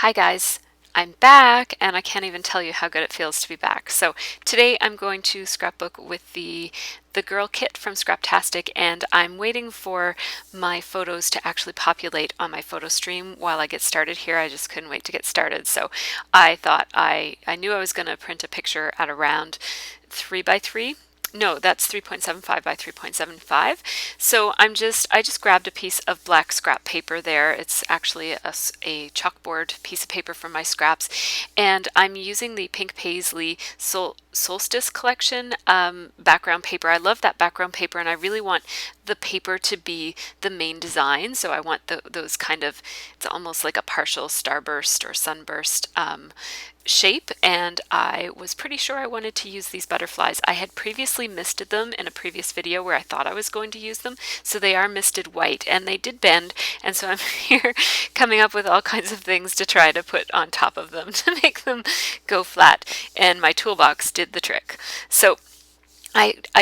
Hi guys, I'm back and I can't even tell you how good it feels to be back. So today I'm going to scrapbook with the Girl kit from Scraptastic, and I'm waiting for my photos to actually populate on my photo stream while I get started here. I just couldn't wait to get started. So I thought I knew I was going to print a picture at around 3 by 3. No, that's 3.75 by 3.75. So I just grabbed a piece of black scrap paper there. It's actually a chalkboard piece of paper from my scraps, and I'm using the Pink Paisley Solstice collection background paper. I love that background paper, and I really want the paper to be the main design. So I want those kind of, it's almost like a partial starburst or sunburst shape, and I was pretty sure I wanted to use these butterflies. I had previously misted them in a previous video where I thought I was going to use them, so they are misted white and they did bend, and so I'm here coming up with all kinds of things to try to put on top of them to make them go flat, and my toolbox did the trick. So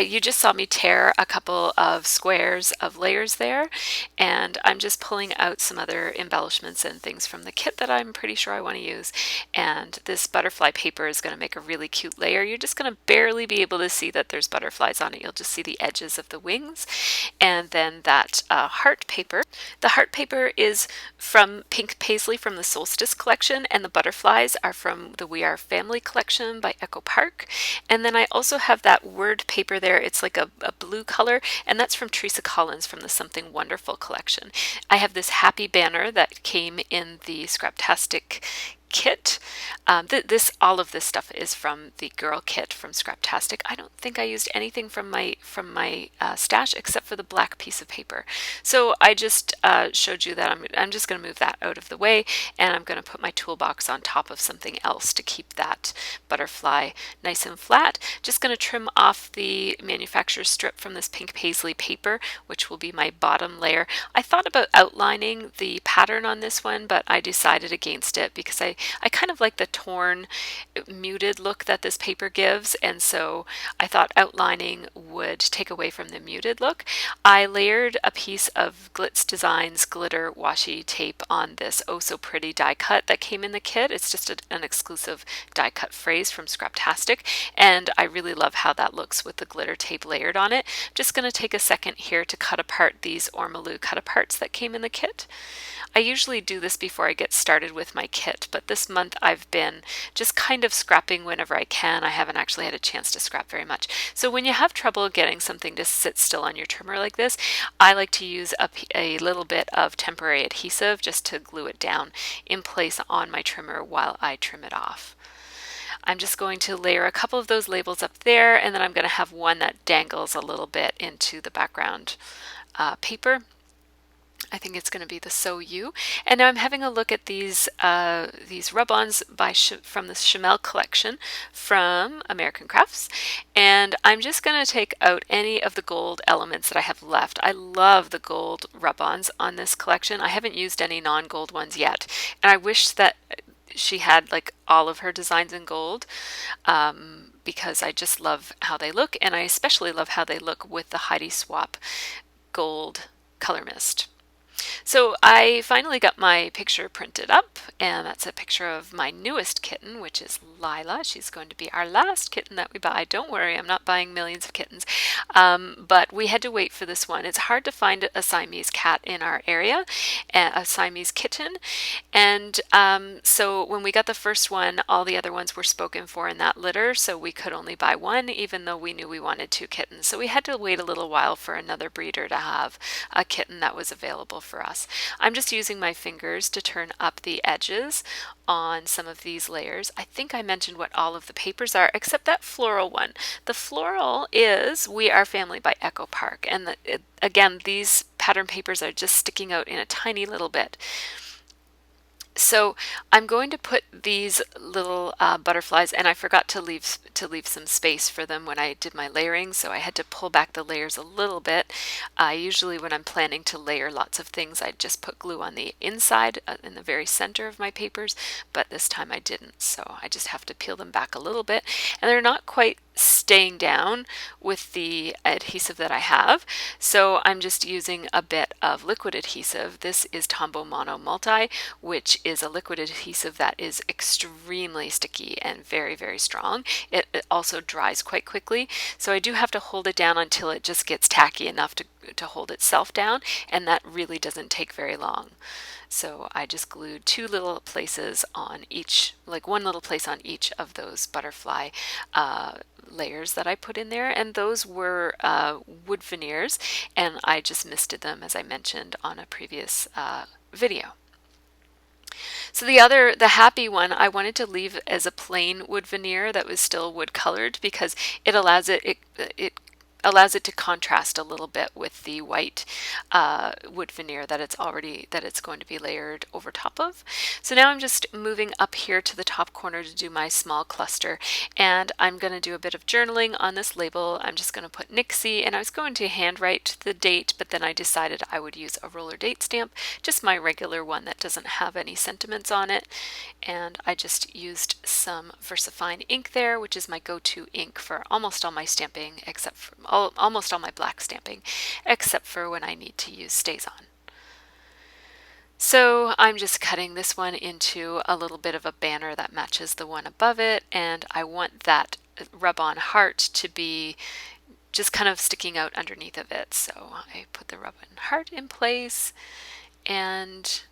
you just saw me tear a couple of squares of layers there, and I'm just pulling out some other embellishments and things from the kit that I'm pretty sure I want to use. And this butterfly paper is going to make a really cute layer. You're just going to barely be able to see that there's butterflies on it. You'll just see the edges of the wings. And then that heart paper. The heart paper is from Pink Paisley from the Solstice collection, and the butterflies are from the We Are Family collection by Echo Park. And then I also have that word paper there. It's like a blue color, and that's from Teresa Collins from the Something Wonderful collection. I have this happy banner that came in the Scraptastic kit. All of this stuff is from the Girl kit from Scraptastic. I don't think I used anything from my stash except for the black piece of paper. So I just showed you that I'm just going to move that out of the way, and I'm going to put my toolbox on top of something else to keep that butterfly nice and flat. Just going to trim off the manufacturer's strip from this Pink Paisley paper, which will be my bottom layer. I thought about outlining the pattern on this one, but I decided against it because I kind of like the torn, muted look that this paper gives, and so I thought outlining would take away from the muted look. I layered a piece of Glitz Designs glitter washi tape on this Oh So Pretty die cut that came in the kit. It's just an exclusive die cut phrase from Scraptastic, and I really love how that looks with the glitter tape layered on it. Just going to take a second here to cut apart these Ormolu cut aparts that came in the kit. I usually do this before I get started with my kit, but this month I've been just kind of scrapping whenever I can. I haven't actually had a chance to scrap very much. So when you have trouble getting something to sit still on your trimmer like this, I like to use a little bit of temporary adhesive just to glue it down in place on my trimmer while I trim it off. I'm just going to layer a couple of those labels up there, and then I'm going to have one that dangles a little bit into the background paper. I think it's going to be the So You. And now I'm having a look at these rub-ons from the Chamel collection from American Crafts, and I'm just going to take out any of the gold elements that I have left. I love the gold rub-ons on this collection. I haven't used any non-gold ones yet, and I wish that she had like all of her designs in gold, because I just love how they look, and I especially love how they look with the Heidi Swap gold color mist. So I finally got my picture printed up, and that's a picture of my newest kitten, which is Lila. She's going to be our last kitten that we buy. Don't worry, I'm not buying millions of kittens, but we had to wait for this one. It's hard to find a Siamese cat in our area, a Siamese kitten, and so when we got the first one, all the other ones were spoken for in that litter, so we could only buy one, even though we knew we wanted two kittens. So we had to wait a little while for another breeder to have a kitten that was available for us. I'm just using my fingers to turn up the edges on some of these layers. I think I mentioned what all of the papers are, except that floral one. The floral is We Are Family by Echo Park, and again, these pattern papers are just sticking out in a tiny little bit. So I'm going to put these little butterflies, and I forgot to leave some space for them when I did my layering, so I had to pull back the layers a little bit. Usually when I'm planning to layer lots of things, I just put glue on the inside in the very center of my papers, but this time I didn't, so I just have to peel them back a little bit, and they're not quite staying down with the adhesive that I have. So I'm just using a bit of liquid adhesive. This is Tombow Mono Multi, which is a liquid adhesive that is extremely sticky and very, very strong. It also dries quite quickly. So I do have to hold it down until it just gets tacky enough to hold itself down, and that really doesn't take very long. So I just glued two little places on each, like one little place on each of those butterfly layers that I put in there, and those were wood veneers, and I just misted them as I mentioned on a previous video. So the happy one, I wanted to leave as a plain wood veneer that was still wood colored because it allows it to contrast a little bit with the white wood veneer that it's going to be layered over top of. So now I'm just moving up here to the top corner to do my small cluster, and I'm going to do a bit of journaling on this label. I'm just going to put Nixie, and I was going to handwrite the date, but then I decided I would use a roller date stamp, just my regular one that doesn't have any sentiments on it. And I just used some VersaFine ink there, which is my go-to ink for almost all my stamping, except for almost all my black stamping, except for when I need to use StazOn. So I'm just cutting this one into a little bit of a banner that matches the one above it, and I want that rub-on heart to be just kind of sticking out underneath of it. So I put the rub-on heart in place, and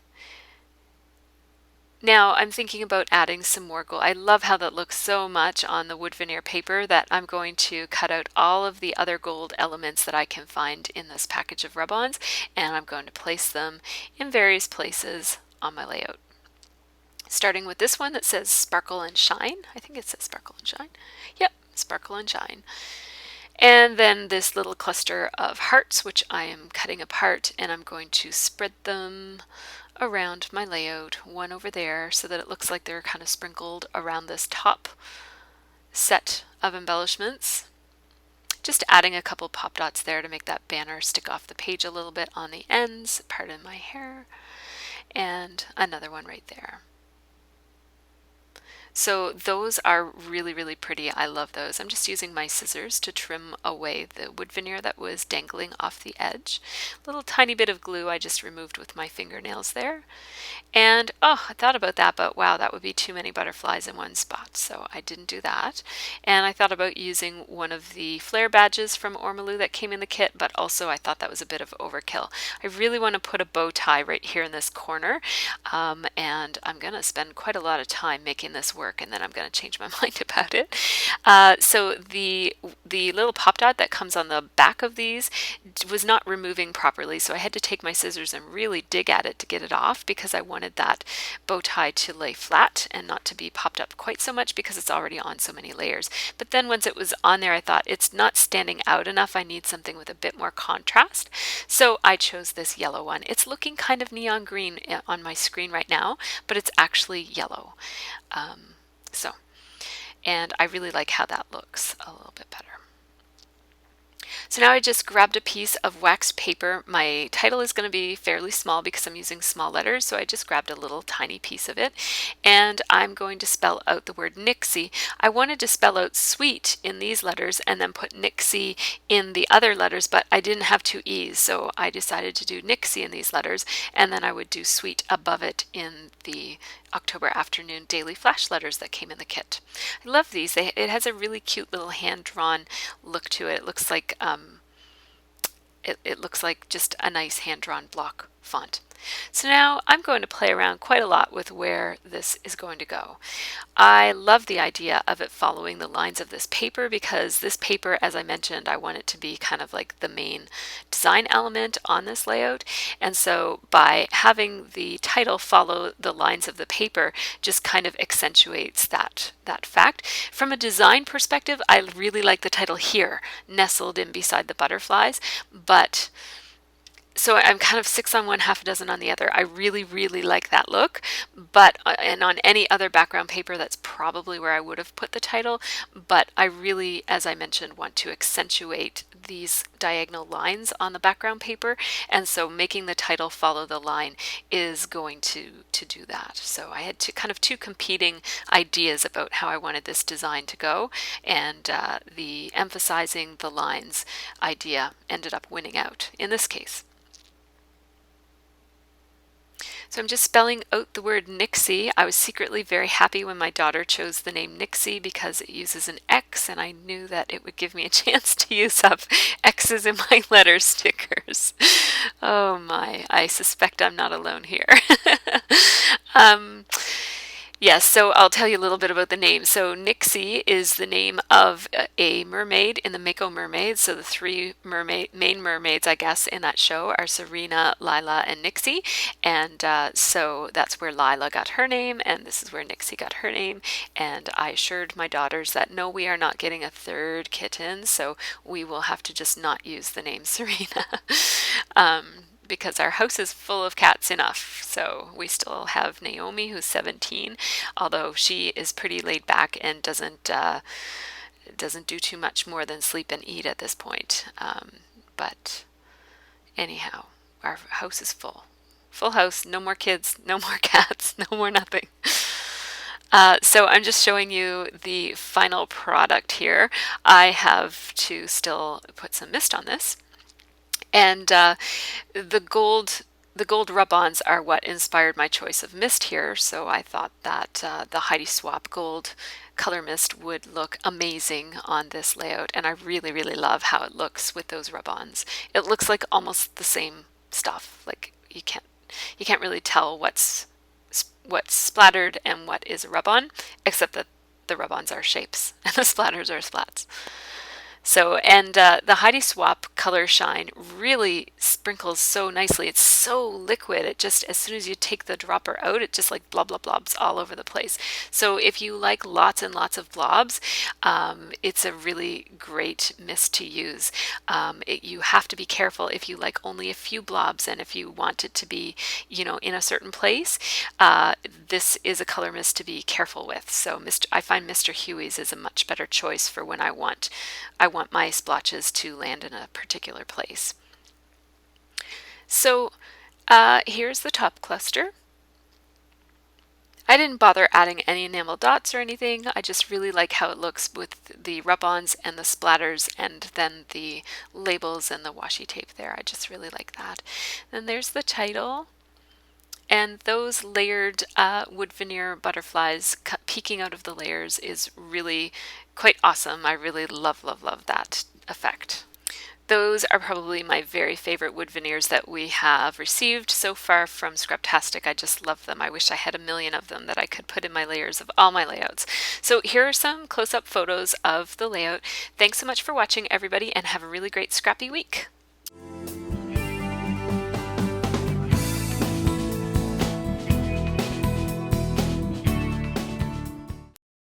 now I'm thinking about adding some more gold. I love how that looks so much on the wood veneer paper that I'm going to cut out all of the other gold elements that I can find in this package of rub-ons, and I'm going to place them in various places on my layout. Starting with this one that says Sparkle and Shine. I think it says Sparkle and Shine. Yep, Sparkle and Shine. And then this little cluster of hearts, which I am cutting apart, and I'm going to spread them around my layout, one over there, so that it looks like they're kind of sprinkled around this top set of embellishments. Just adding a couple pop dots there to make that banner stick off the page a little bit on the ends, pardon my hair, and another one right there. So those are really, really pretty. I love those. I'm just using my scissors to trim away the wood veneer that was dangling off the edge. A little tiny bit of glue I just removed with my fingernails there. And oh, I thought about that, but wow, that would be too many butterflies in one spot, so I didn't do that. And I thought about using one of the flare badges from Ormolu that came in the kit, but also I thought that was a bit of overkill. I really want to put a bow tie right here in this corner, and I'm going to spend quite a lot of time making this work, and then I'm going to change my mind about it. So the little pop dot that comes on the back of these was not removing properly, so I had to take my scissors and really dig at it to get it off because I wanted that bow tie to lay flat and not to be popped up quite so much because it's already on so many layers. But then once it was on there, I thought it's not standing out enough. I need something with a bit more contrast. So I chose this yellow one. It's looking kind of neon green on my screen right now, but it's actually yellow. And I really like how that looks a little bit better. So now I just grabbed a piece of wax paper. My title is going to be fairly small because I'm using small letters, so I just grabbed a little tiny piece of it, and I'm going to spell out the word Nixie. I wanted to spell out sweet in these letters and then put Nixie in the other letters, but I didn't have two E's, so I decided to do Nixie in these letters, and then I would do sweet above it in the October Afternoon daily flash letters that came in the kit. I love these. It has a really cute little hand-drawn look to it. It looks like it looks like just a nice hand-drawn block font. So now I'm going to play around quite a lot with where this is going to go. I love the idea of it following the lines of this paper because this paper, as I mentioned, I want it to be kind of like the main design element on this layout. And so by having the title follow the lines of the paper just kind of accentuates that fact. From a design perspective, I really like the title here, nestled in beside the butterflies, but So I'm kind of six on one, half a dozen on the other. I really, really like that look, but and on any other background paper, that's probably where I would have put the title. But I really, as I mentioned, want to accentuate these diagonal lines on the background paper, and so making the title follow the line is going to do that. So I had two competing ideas about how I wanted this design to go, and the emphasizing the lines idea ended up winning out in this case. So I'm just spelling out the word Nixie. I was secretly very happy when my daughter chose the name Nixie because it uses an X, and I knew that it would give me a chance to use up X's in my letter stickers. Oh my, I suspect I'm not alone here. um, Yes, so I'll tell you a little bit about the name. So Nixie is the name of a mermaid in the Mako Mermaids. So the three main mermaids, I guess, in that show are Serena, Lila, and Nixie. And so that's where Lila got her name, and this is where Nixie got her name. And I assured my daughters that no, we are not getting a third kitten, so we will have to just not use the name Serena. um, because our house is full of cats enough. So we still have Naomi, who's 17, although she is pretty laid back and doesn't do too much more than sleep and eat at this point. But anyhow, our house is full. Full house, no more kids, no more cats, no more nothing. So I'm just showing you the final product here. I have to still put some mist on this. And the gold the gold rub-ons are what inspired my choice of mist here. So I thought that the Heidi Swapp gold color mist would look amazing on this layout, and I really, really love how it looks with those rub-ons. It looks like almost the same stuff. Like you can't really tell what's splattered and what is a rub-on, except that the rub-ons are shapes and the splatters are splats. So, and the Heidi Swapp Color Shine really sprinkles so nicely. It's so liquid. It just, as soon as you take the dropper out, it just like blobs all over the place. So if you like lots and lots of blobs, it's a really great mist to use. You have to be careful if you like only a few blobs, and if you want it to be, in a certain place, this is a color mist to be careful with. So I find Mr. Huey's is a much better choice for when I want my splotches to land in a particular place. So here's the top cluster. I didn't bother adding any enamel dots or anything. I just really like how it looks with the rub-ons and the splatters, and then the labels and the washi tape there. I just really like that. Then there's the title. And those layered wood veneer butterflies peeking out of the layers is really quite awesome. I really love that effect. Those are probably my very favorite wood veneers that we have received so far from Scraptastic. I just love them. I wish I had a million of them that I could put in my layers of all my layouts. So here are some close-up photos of the layout. Thanks so much for watching, everybody, and have a really great scrappy week.